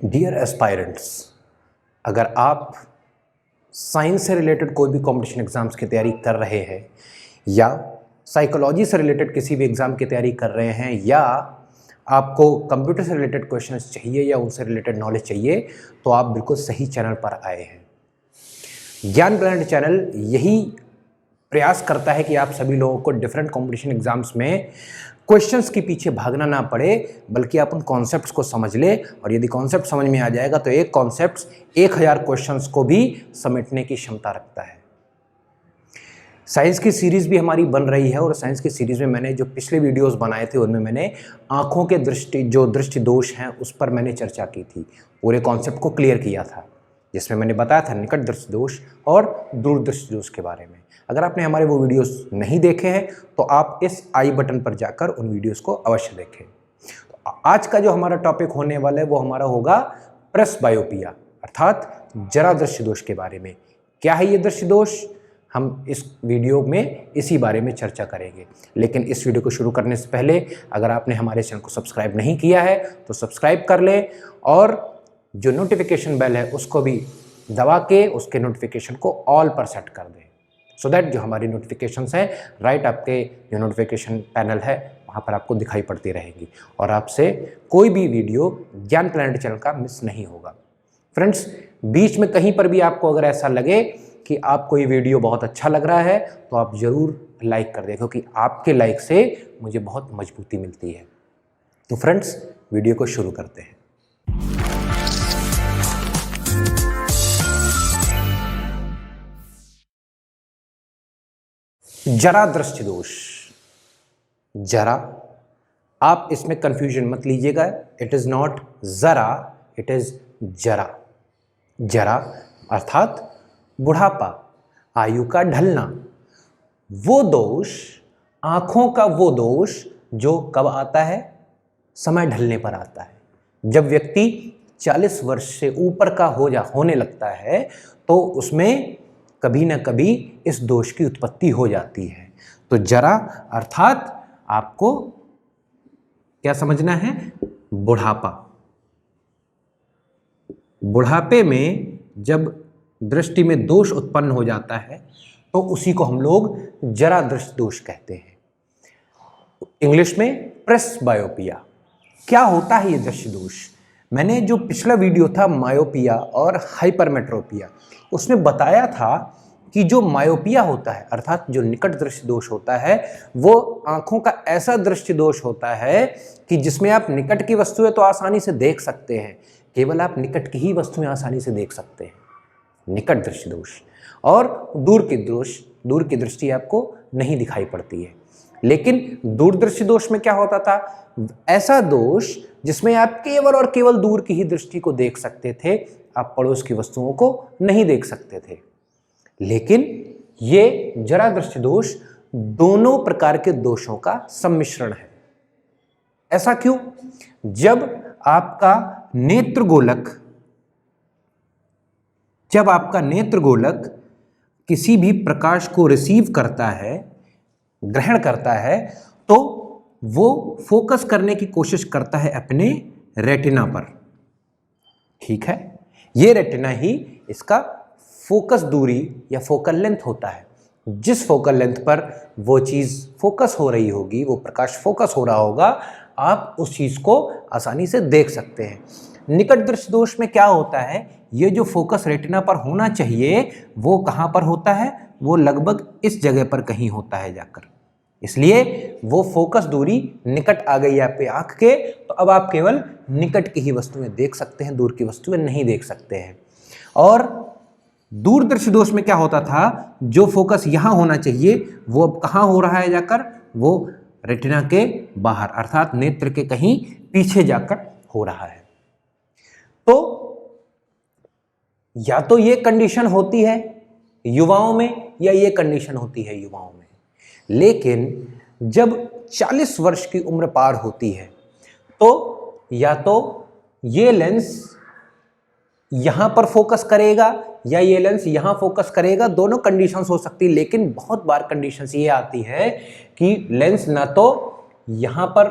Dear aspirants, अगर आप science से रिलेटेड कोई भी कॉम्पिटिशन एग्ज़ाम्स की तैयारी कर रहे हैं या साइकोलॉजी से रिलेटेड किसी भी एग्ज़ाम की तैयारी कर रहे हैं या आपको कंप्यूटर से रिलेटेड क्वेश्चंस चाहिए या उनसे रिलेटेड नॉलेज चाहिए, तो आप बिल्कुल सही चैनल पर आए हैं। ज्ञान प्लैनेट चैनल यही प्रयास करता है कि आप सभी लोगों को डिफरेंट कॉम्पिटिशन एग्जाम्स में क्वेश्चंस के पीछे भागना ना पड़े, बल्कि आप उन कॉन्सेप्ट्स को समझ ले। और यदि कॉन्सेप्ट समझ में आ जाएगा तो एक कॉन्सेप्ट 1000 क्वेश्चंस को भी समेटने की क्षमता रखता है। साइंस की सीरीज़ भी हमारी बन रही है और साइंस की सीरीज़ में मैंने जो पिछले वीडियोस बनाए थे उनमें मैंने आँखों के दृष्टि दोष हैं उस पर मैंने चर्चा की थी, पूरे कॉन्सेप्ट को क्लियर किया था, जिसमें मैंने बताया था निकट दृष्टि दोष और दूर दृष्टि दोष के बारे में। अगर आपने हमारे वो वीडियोस नहीं देखे हैं तो आप इस आई बटन पर जाकर उन वीडियोस को अवश्य देखें। तो आज का जो हमारा टॉपिक होने वाला है वो हमारा होगा प्रेसबायोपिया, अर्थात जरा दृष्टि दोष के बारे में। क्या है ये दृष्टि दोष, हम इस वीडियो में इसी बारे में चर्चा करेंगे। लेकिन इस वीडियो को शुरू करने से पहले अगर आपने हमारे चैनल को सब्सक्राइब नहीं किया है तो सब्सक्राइब कर लें और जो नोटिफिकेशन बेल है उसको भी दबा के उसके नोटिफिकेशन को ऑल पर सेट कर दें, सो दैट जो हमारी नोटिफिकेशंस हैं राइट आपके जो नोटिफिकेशन पैनल है वहाँ पर आपको दिखाई पड़ती रहेंगी और आपसे कोई भी वीडियो ज्ञान प्लैनेट चैनल का मिस नहीं होगा। फ्रेंड्स, बीच में कहीं पर भी आपको अगर ऐसा लगे कि आपको ये वीडियो बहुत अच्छा लग रहा है तो आप ज़रूर लाइक कर दें, क्योंकि आपके लाइक से मुझे बहुत मजबूती मिलती है। तो फ्रेंड्स, वीडियो को शुरू करते हैं। जरा दृष्टि दोष, जरा, आप इसमें कंफ्यूजन मत लीजिएगा। इट इज नॉट जरा, इट इज जरा। जरा अर्थात बुढ़ापा, आयु का ढलना, वो दोष, आंखों का वो दोष जो कब आता है, समय ढलने पर आता है। जब व्यक्ति 40 वर्ष से ऊपर का होने लगता है तो उसमें कभी ना कभी इस दोष की उत्पत्ति हो जाती है। तो जरा अर्थात आपको क्या समझना है, बुढ़ापा। बुढ़ापे में जब दृष्टि में दोष उत्पन्न हो जाता है तो उसी को हम लोग जरा दृष्टि दोष कहते हैं, इंग्लिश में प्रेसबायोपिया। क्या होता है ये दृष्टि दोष? मैंने जो पिछला वीडियो था मायोपिया और हाइपरमेट्रोपिया, उसमें बताया था कि जो मायोपिया होता है अर्थात जो निकट दृष्टि दोष होता है वो आंखों का ऐसा दृष्टि दोष होता है कि जिसमें आप निकट की वस्तुएं तो आसानी से देख सकते हैं, केवल आप निकट की ही वस्तुएं आसानी से देख सकते हैं, निकट दृष्टि दोष। और दूर की दृष्टि आपको नहीं दिखाई पड़ती है। लेकिन दूरदृष्टि दोष में क्या होता था, ऐसा दोष जिसमें आप केवल और केवल दूर की ही दृष्टि को देख सकते थे, आप पड़ोस की वस्तुओं को नहीं देख सकते थे। लेकिन ये जरा दृष्टि दोष दोनों प्रकार के दोषों का सम्मिश्रण है। ऐसा क्यों? जब आपका नेत्र गोलक किसी भी प्रकाश को रिसीव करता है, ग्रहण करता है, तो वो फोकस करने की कोशिश करता है अपने रेटिना पर। ठीक है, ये रेटिना ही इसका फोकस दूरी या फोकल लेंथ होता है। जिस फोकल लेंथ पर वो चीज़ फोकस हो रही होगी, वो प्रकाश फोकस हो रहा होगा, आप उस चीज़ को आसानी से देख सकते हैं। निकट दृष्टि दोष में क्या होता है, ये जो फोकस रेटिना पर होना चाहिए वो कहाँ पर होता है, वो लगभग इस जगह पर कहीं होता है जाकर, इसलिए वो फोकस दूरी निकट आ गई आपके आँख के, तो अब आप केवल निकट की ही वस्तुएं देख सकते हैं, दूर की वस्तुएं नहीं देख सकते हैं। और दूरदृष्टि दोष में क्या होता था, जो फोकस यहाँ होना चाहिए वो अब कहाँ हो रहा है जाकर, वो रेटिना के बाहर अर्थात नेत्र के कहीं पीछे जाकर हो रहा है। तो या तो ये कंडीशन होती है युवाओं में या ये कंडीशन होती है युवाओं में। लेकिन जब 40 वर्ष की उम्र पार होती है तो या तो ये लेंस यहां पर फोकस करेगा या ये लेंस यहां फोकस करेगा, दोनों कंडीशंस हो सकती है। लेकिन बहुत बार कंडीशंस ये आती है कि लेंस ना तो यहां पर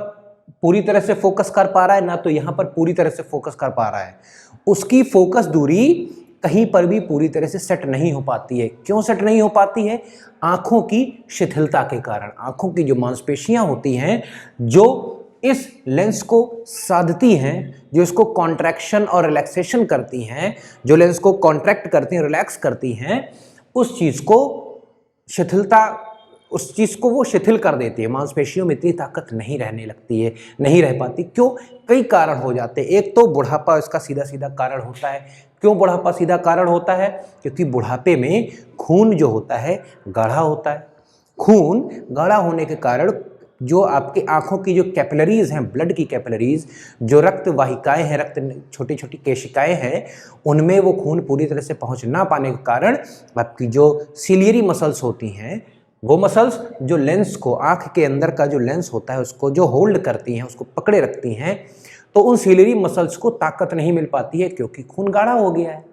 पूरी तरह से फोकस कर पा रहा है, ना तो यहाँ पर पूरी तरह से फोकस कर पा रहा है। उसकी फोकस दूरी कहीं पर भी पूरी तरह से सेट नहीं हो पाती है। क्यों सेट नहीं हो पाती है? आंखों की शिथिलता के कारण। आंखों की जो मांसपेशियां होती हैं, जो इस लेंस को साधती हैं, जो इसको कॉन्ट्रैक्शन और रिलैक्सेशन करती हैं, जो लेंस को कॉन्ट्रैक्ट करती हैं, रिलैक्स करती हैं, उस चीज़ को शिथिलता, उस चीज़ को वो शिथिल कर देती है। मांसपेशियों में इतनी ताकत नहीं रहने लगती है, नहीं रह पाती। क्यों? कई कारण हो जाते हैं। एक तो बुढ़ापा इसका सीधा सीधा कारण होता है। क्यों बुढ़ापा सीधा कारण होता है? क्योंकि बुढ़ापे में खून जो होता है गाढ़ा होता है। खून गाढ़ा होने के कारण जो आपकी आंखों की जो कैपिलरीज हैं, ब्लड की कैपिलरीज, जो रक्त वाहिकाएं हैं, रक्त छोटी छोटी केशिकाएं हैं, उनमें वो खून पूरी तरह से पहुंच ना पाने के कारण आपकी जो सिलियरी मसल्स होती हैं, वो मसल्स जो लेंस को, आंख के अंदर का जो लेंस होता है उसको जो होल्ड करती हैं, उसको पकड़े रखती हैं, तो उन सिलियरी मसल्स को ताकत नहीं मिल पाती है क्योंकि खून गाढ़ा हो गया है।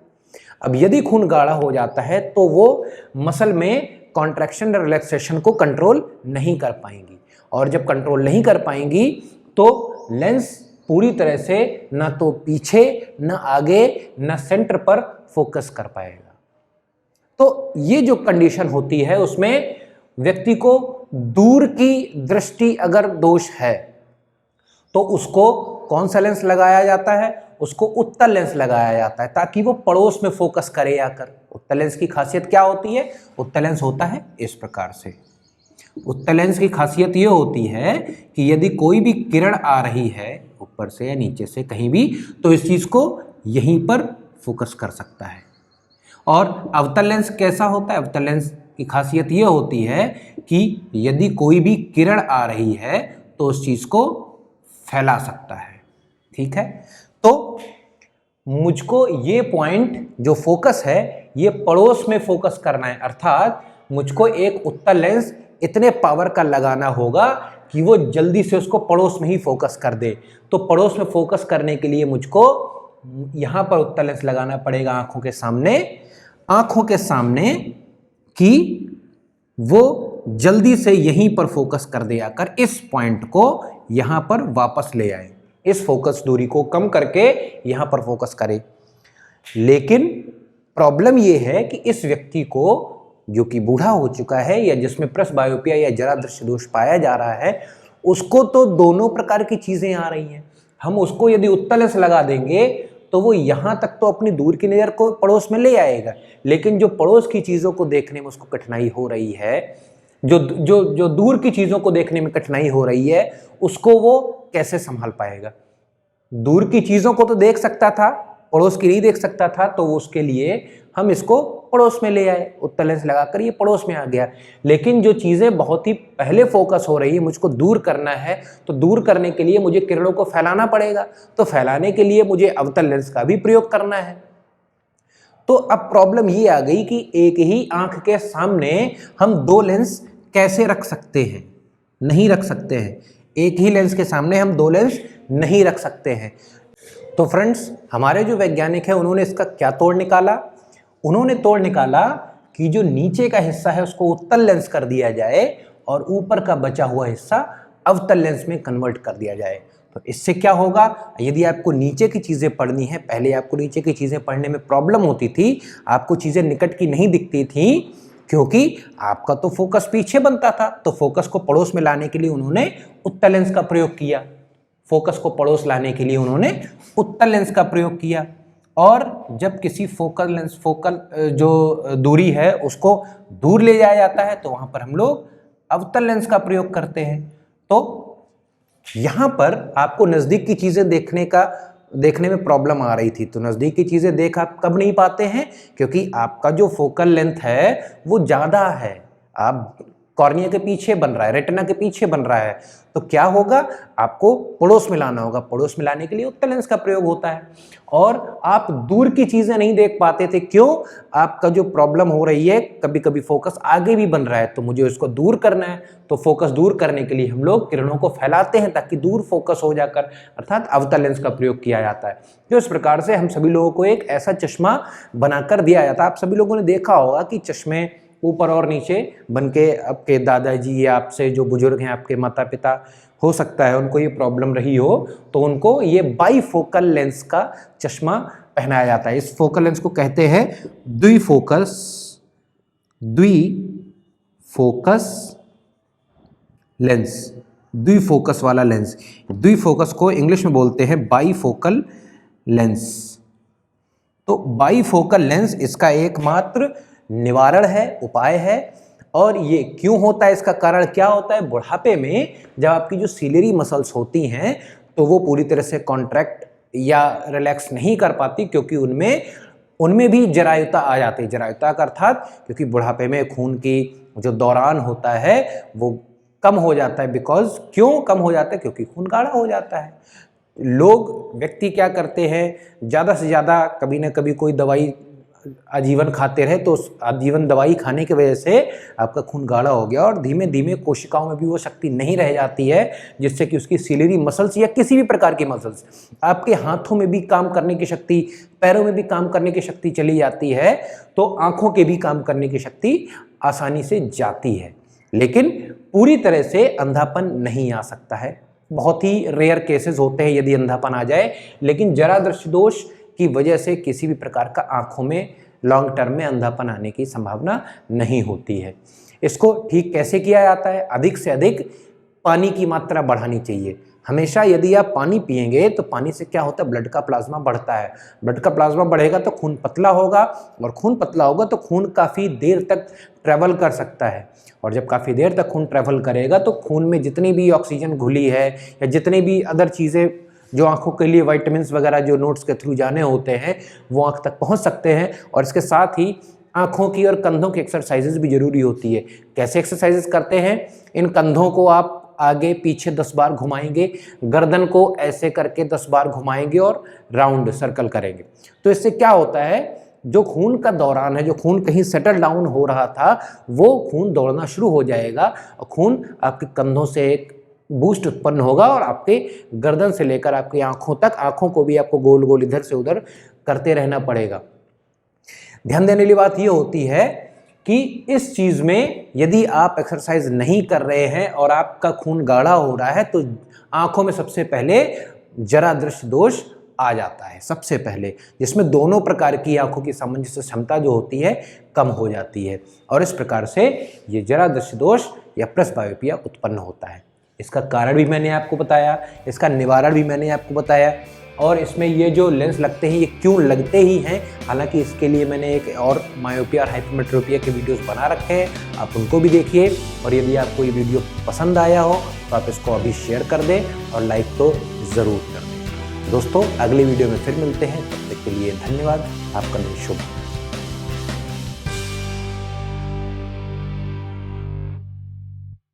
अब यदि खून गाढ़ा हो जाता है तो वो मसल में कॉन्ट्रैक्शन और रिलैक्सेशन को कंट्रोल नहीं कर पाएंगी, और जब कंट्रोल नहीं कर पाएंगी तो लेंस पूरी तरह से ना तो पीछे, ना आगे, ना सेंटर पर फोकस कर पाएगा। तो ये जो कंडीशन होती है उसमें व्यक्ति को दूर की दृष्टि अगर दोष है तो उसको कौन सा लेंस लगाया जाता है? उसको उत्तल लेंस लगाया जाता है ताकि वो पड़ोस में फोकस करे आकर। उत्तल लेंस की खासियत क्या होती है? उत्तल लेंस होता है इस प्रकार से। उत्तल लेंस की खासियत ये होती है कि यदि कोई भी किरण आ रही है ऊपर से या नीचे से कहीं भी, तो इस चीज को यहीं पर फोकस कर सकता है। और अवतल लेंस कैसा होता है? अवतल लेंस की खासियत ये होती है कि यदि कोई भी किरण आ रही है तो उस चीज को फैला सकता है। ठीक है, तो मुझको ये पॉइंट जो फोकस है ये पड़ोस में फोकस करना है, अर्थात मुझको एक उत्तल लेंस इतने पावर का लगाना होगा कि वो जल्दी से उसको पड़ोस में ही फोकस कर दे। तो पड़ोस में फोकस करने के लिए मुझको यहां पर उत्तल लेंस लगाना पड़ेगा आंखों के सामने, आंखों के सामने, कि वो जल्दी से यहीं पर फोकस कर दे आकर इस पॉइंट को यहां पर वापस ले आए, इस फोकस दूरी को कम करके यहां पर फोकस करे। लेकिन प्रॉब्लम यह है कि इस व्यक्ति को जो कि बूढ़ा हो चुका है या जिसमें प्रेसबायोपिया या जरा दृष्टि दोष पाया जा रहा है, उसको तो दोनों प्रकार की चीजें आ रही हैं। हम उसको यदि उत्तल लेंस लगा देंगे तो वो यहां तक तो अपनी दूर की नजर को पड़ोस में ले आएगा, लेकिन जो पड़ोस की चीजों को देखने में उसको कठिनाई हो रही है, जो दूर की चीजों को देखने में कठिनाई हो रही है, उसको वो कैसे संभाल पाएगा? दूर की चीजों को तो देख सकता था, पड़ोस की नहीं देख सकता था, तो उसके लिए हम इसको पड़ोस में ले आए, उत्तल लेंस लगाकर ये पड़ोस में आ गया। लेकिन जो चीजें बहुत ही पहले फोकस हो रही है, मुझको दूर करना है, तो दूर करने के लिए मुझे किरणों को फैलाना पड़ेगा, तो फैलाने के लिए मुझे अवतल लेंस का भी प्रयोग करना है। तो अब प्रॉब्लम ये आ गई कि एक ही आंख के सामने हम दो लेंस कैसे रख सकते हैं? नहीं रख सकते हैं। एक ही लेंस के सामने हम दो लेंस नहीं रख सकते हैं। तो फ्रेंड्स, हमारे जो वैज्ञानिक हैं उन्होंने इसका क्या तोड़ निकाला? उन्होंने तोड़ निकाला कि जो नीचे का हिस्सा है उसको उत्तल लेंस कर दिया जाए और ऊपर का बचा हुआ हिस्सा अवतल लेंस में कन्वर्ट कर दिया जाए। तो इससे क्या होगा? यदि आपको नीचे की चीज़ें पढ़नी है, पहले आपको नीचे की चीज़ें पढ़ने में प्रॉब्लम होती थी, आपको चीज़ें निकट की नहीं दिखती थी क्योंकि आपका तो फोकस पीछे बनता था, तो फोकस को पड़ोस में लाने के लिए उन्होंने उत्तल लेंस का प्रयोग किया। फोकस को पड़ोस लाने के लिए उन्होंने उत्तल लेंस का प्रयोग किया। और जब किसी फोकल जो दूरी है उसको दूर ले जाया जाता है तो वहां पर हम लोग अवतल लेंस का प्रयोग करते हैं। तो यहां पर आपको नजदीक की चीजें देखने में प्रॉब्लम आ रही थी, तो नजदीक की चीजें देख आप कब नहीं पाते हैं? क्योंकि आपका जो फोकल लेंथ है वो ज्यादा है, आप कॉर्निया के पीछे बन रहा है, रेटिना के पीछे बन रहा है, तो क्या होगा? आपको पड़ोस में लाना होगा। पड़ोस में लाने के लिए उत्तल लेंस का प्रयोग होता है। और आप दूर की चीजें नहीं देख पाते थे, क्यों? आपका जो प्रॉब्लम हो रही है, कभी कभी फोकस आगे भी बन रहा है, तो मुझे उसको दूर करना है, तो फोकस दूर करने के लिए हम लोग किरणों को फैलाते हैं ताकि दूर फोकस हो जाकर, अर्थात अवतल लेंस का प्रयोग किया जाता है। तो इस प्रकार से हम सभी लोगों को एक ऐसा चश्मा बनाकर दिया जाता है। आप सभी लोगों ने देखा होगा कि चश्मे ऊपर और नीचे बनके आपके दादाजी या आपसे जो बुजुर्ग हैं, आपके माता पिता हो सकता है उनको ये प्रॉब्लम रही हो, तो उनको ये बाईफोकल लेंस का चश्मा पहनाया जाता है। इस फोकल लेंस को कहते हैं द्विफोकस लेंस, द्विफोकस वाला लेंस। द्विफोकस को इंग्लिश में बोलते हैं बाईफोकल लेंस। तो बाईफोकल लेंस इसका एकमात्र निवारण है, उपाय है। और ये क्यों होता है, इसका कारण क्या होता है? बुढ़ापे में जब आपकी जो सिलेरी मसल्स होती हैं तो वो पूरी तरह से कॉन्ट्रैक्ट या रिलैक्स नहीं कर पाती, क्योंकि उनमें भी जरायुता आ जाती है। जरायुता का अर्थात क्योंकि बुढ़ापे में खून की जो दौरान होता है वो कम हो जाता है। क्यों कम हो जाता है? क्योंकि खून गाढ़ा हो जाता है। व्यक्ति क्या करते हैं, ज़्यादा से ज़्यादा कभी ना कभी कोई दवाई आजीवन खाते रहे, तो उस आजीवन दवाई खाने की वजह से आपका खून गाढ़ा हो गया और धीमे धीमे कोशिकाओं में भी वो शक्ति नहीं रह जाती है, जिससे कि उसकी सिलेरी मसल्स या किसी भी प्रकार की मसल्स, आपके हाथों में भी काम करने की शक्ति, पैरों में भी काम करने की शक्ति चली जाती है, तो आंखों के भी काम करने की शक्ति आसानी से जाती है। लेकिन पूरी तरह से अंधापन नहीं आ सकता है। बहुत ही रेयर केसेस होते हैं यदि अंधापन आ जाए, लेकिन जरा दृष्टि दोष की वजह से किसी भी प्रकार का आंखों में लॉन्ग टर्म में अंधापन आने की संभावना नहीं होती है। इसको ठीक कैसे किया जाता है? अधिक से अधिक पानी की मात्रा बढ़ानी चाहिए। हमेशा यदि आप पानी पिएंगे तो पानी से क्या होता है, ब्लड का प्लाज्मा बढ़ता है। ब्लड का प्लाज्मा बढ़ेगा तो खून पतला होगा, और खून पतला होगा तो खून काफ़ी देर तक ट्रैवल कर सकता है। और जब काफ़ी देर तक खून ट्रैवल करेगा तो खून में जितनी भी ऑक्सीजन घुली है या जितनी भी अदर चीज़ें जो आंखों के लिए विटामिन्स वगैरह जो नोट्स के थ्रू जाने होते हैं वो आंख तक पहुंच सकते हैं। और इसके साथ ही आंखों की और कंधों की एक्सरसाइजेज भी जरूरी होती है। कैसे एक्सरसाइजेज करते हैं? इन कंधों को आप आगे पीछे 10 बार घुमाएंगे, गर्दन को ऐसे करके 10 बार घुमाएंगे और राउंड सर्कल करेंगे। तो इससे क्या होता है, जो खून का दौरान है, जो खून कहीं सेटल डाउन हो रहा था, वो खून दौड़ना शुरू हो जाएगा और खून आपके कंधों से एक बूस्ट उत्पन्न होगा और आपके गर्दन से लेकर आपकी आंखों तक, आंखों को भी आपको गोल गोल इधर से उधर करते रहना पड़ेगा। ध्यान देने वाली बात ये होती है कि इस चीज़ में यदि आप एक्सरसाइज नहीं कर रहे हैं और आपका खून गाढ़ा हो रहा है तो आंखों में सबसे पहले जरा दृष्टि दोष आ जाता है, सबसे पहले, जिसमें दोनों प्रकार की आंखों की सामंजस्य क्षमता जो होती है कम हो जाती है, और इस प्रकार से ये जरा दृष्टि दोष या प्रेसबायोपिया उत्पन्न होता है। इसका कारण भी मैंने आपको बताया, इसका निवारण भी मैंने आपको बताया, और इसमें ये जो लेंस लगते हैं ये क्यों लगते ही हैं, हालांकि इसके लिए मैंने एक और मायोपिया और हाइपरमेट्रोपिया के वीडियोस बना रखे हैं, आप उनको भी देखिए। और यदि आपको ये वीडियो पसंद आया हो तो आप इसको अभी शेयर कर दें और लाइक तो ज़रूर कर दें। दोस्तों, अगले वीडियो में फिर मिलते हैं, तब तक के लिए धन्यवाद। आपका दिन शुभ।